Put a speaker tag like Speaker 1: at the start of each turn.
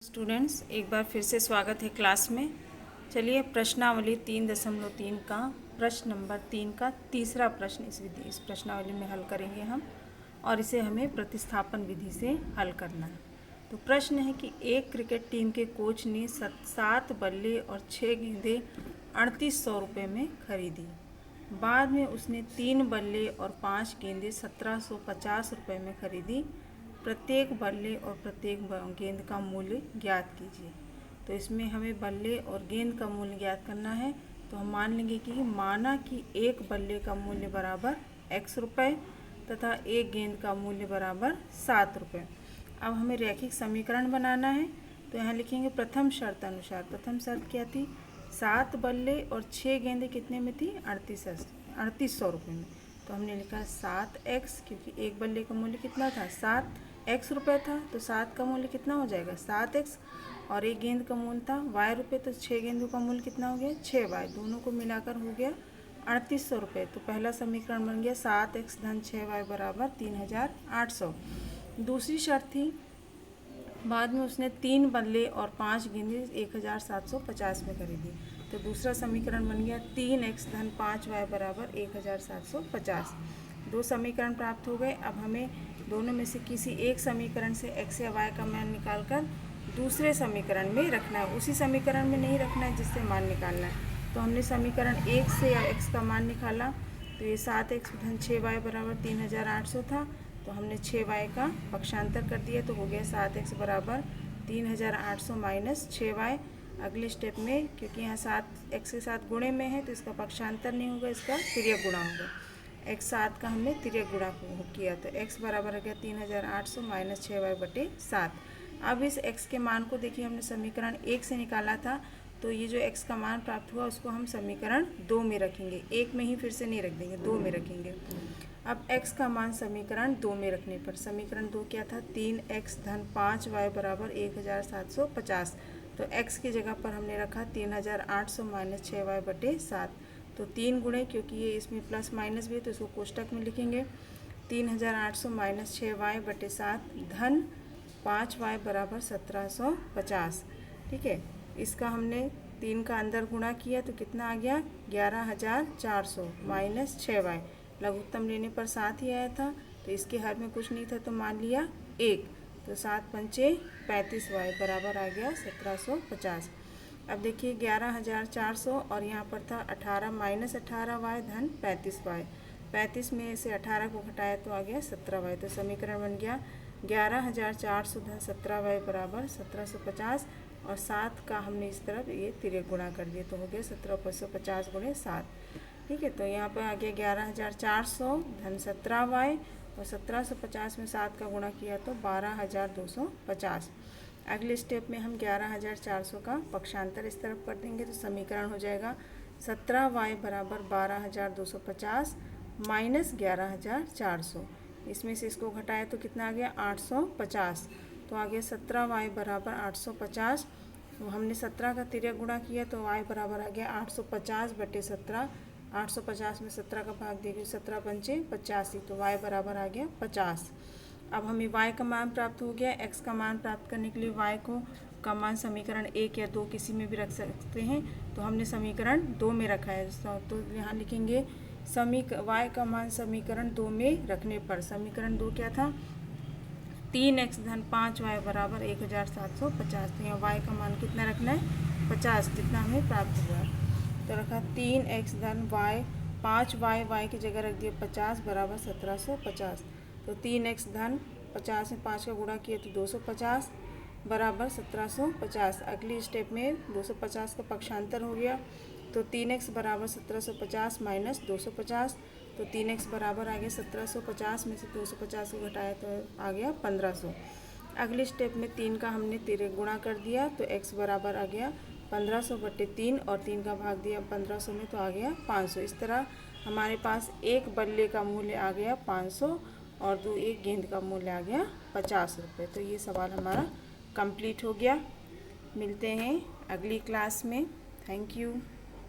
Speaker 1: Students, एक बार फिर से स्वागत है क्लास में। चलिए प्रश्नावली 3.3 का प्रश्न नंबर 3 का तीसरा प्रश्न इस प्रश्नावली में हल करेंगे हम, और इसे हमें प्रतिस्थापन विधि से हल करना है। तो प्रश्न है कि एक क्रिकेट टीम के कोच ने 7 बल्ले और 6 गेंदें 3800 रुपये में खरीदी। बाद में उसने 3 बल्ले और 5 गेंदें 1750 रुपये में खरीदी। प्रत्येक बल्ले और प्रत्येक गेंद का मूल्य ज्ञात कीजिए। तो इसमें हमें बल्ले और गेंद का मूल्य ज्ञात करना है। तो हम मान लेंगे कि माना कि एक बल्ले का मूल्य बराबर x रुपये तथा एक गेंद का मूल्य बराबर 7 रुपये। अब हमें रैखिक समीकरण बनाना है। तो यहाँ लिखेंगे प्रथम शर्त अनुसार। प्रथम शर्त क्या थी? 7 बल्ले और 6 गेंदें कितने में थी? 3800 रुपये में। तो हमने लिखा 7x, क्योंकि एक बल्ले का मूल्य कितना था? 7x रुपये था। तो 7 का मूल्य कितना हो जाएगा? 7x। और एक गेंद का मूल्य था y रुपये, तो 6 गेंदों का मूल्य कितना हो गया? 6y। दोनों को मिलाकर हो गया 3800 रुपये। तो पहला समीकरण बन गया 7x धन 6y बराबर 3800। दूसरी शर्त थी, बाद में उसने 3 बल्ले और 5 गेंदें 1750 में खरीदी। तो दूसरा समीकरण बन गया 3x धन 5y बराबर 1750। दो समीकरण प्राप्त हो गए। अब हमें दोनों में से किसी एक समीकरण से x या y का मान निकालकर दूसरे समीकरण में रखना है। उसी समीकरण में नहीं रखना है जिससे मान निकालना है। तो हमने समीकरण 1 से x का मान निकाला। तो ये 7x धन 6y बराबर 3800 था। तो हमने 6y का पक्षांतर कर दिया, तो हो गया 7x बराबर 3800 माइनस 6y। अगले स्टेप में, क्योंकि यहाँ 7x के साथ गुणे में है, तो इसका पक्षांतर नहीं होगा, इसका तिर्यक गुणा होगा। x 7 का हमने तिर्यक गुणा किया, तो x बराबर हो गया 3800 माइनस 6y बटे 7। अब इस x के मान को देखिए, हमने समीकरण 1 से निकाला था। तो ये जो x का मान प्राप्त हुआ उसको हम समीकरण 2 में रखेंगे। 1 में ही फिर से नहीं रख देंगे, 2 में रखेंगे। अब x का मान समीकरण 2 में रखने पर, समीकरण 2 क्या था? 3x धन 5y बराबर 1750। तो x की जगह पर हमने रखा 3800 माइनस 6y बटे 7। तो 3 गुणे, क्योंकि ये इसमें प्लस माइनस भी है तो इसको कोष्टक में लिखेंगे। 3800 माइनस 6y बटे 7 धन 5y बराबर 1750। ठीक है, इसका हमने 3 का अंदर गुणा किया तो कितना आ गया? 11400 माइनस 6y। लघुत्तम लेने पर 7 ही आया था, तो इसके हर में कुछ नहीं था तो मान लिया 1। तो 7 पंचे 35y बराबर आ गया 1750। अब देखिए 11400 और यहाँ पर था 18 माइनस 18y धन 35y। 35 में से 18 को घटाया तो आ गया 17y। तो समीकरण बन गया 11400 धन 17y बराबर 1750। और 7 का हमने इस तरफ ये तिर्यक गुणा कर दिया, तो हो गया 1750 गुणे 7। ठीक है, तो यहाँ पर आ गया 11400 धन 17y, और 1750 में 7 का गुणा किया तो 12250। अगले स्टेप में हम 11400 का पक्षांतर इस तरफ कर देंगे, तो समीकरण हो जाएगा 17y बराबर 12250 माइनस 11400। इसमें से इसको घटाया तो कितना आ गया? 850। तो आ गया 17y बराबर 850। तो हमने 17 का तिर्यक गुणा किया तो y बराबर आ गया 850 बटे 17। 850 में 17 का भाग देंगे, 17 पंचे 85, तो y बराबर आ गया 50। अब हमें y का मान प्राप्त हो गया। x का मान प्राप्त करने के लिए y का मान समीकरण 1 या 2 किसी में भी रख सकते हैं। तो हमने समीकरण 2 में रखा है, तो यहाँ लिखेंगे y का मान समीकरण 2 में रखने पर, समीकरण 2 क्या था? 3x धन 5y बराबर 1750। तो यहाँ y का मान कितना रखना है? 50, जितना हमें प्राप्त हुआ। तो रखा 3x धन y 5y की जगह रख दिया 50 बराबर 1750। तो 3x धन 50 में 5 का गुणा किया तो 250 बराबर 1750। अगली स्टेप में 250 का पक्षांतर हो गया, तो 3x बराबर 1750 माइनस 250। तो 3x बराबर आ गया 1750 में से 250 को घटाया तो आ गया 1500। अगले स्टेप में 3 का हमने तिर्यक गुणा कर दिया, तो x बराबर आ गया 1500 बटे 3, और 3 का भाग दिया 1500 में तो आ गया 500। इस तरह हमारे पास एक बल्ले का मूल्य आ गया 500 और एक गेंद का मूल्य आ गया 50 रुपये। तो ये सवाल हमारा कंप्लीट हो गया। मिलते हैं अगली क्लास में। Thank you.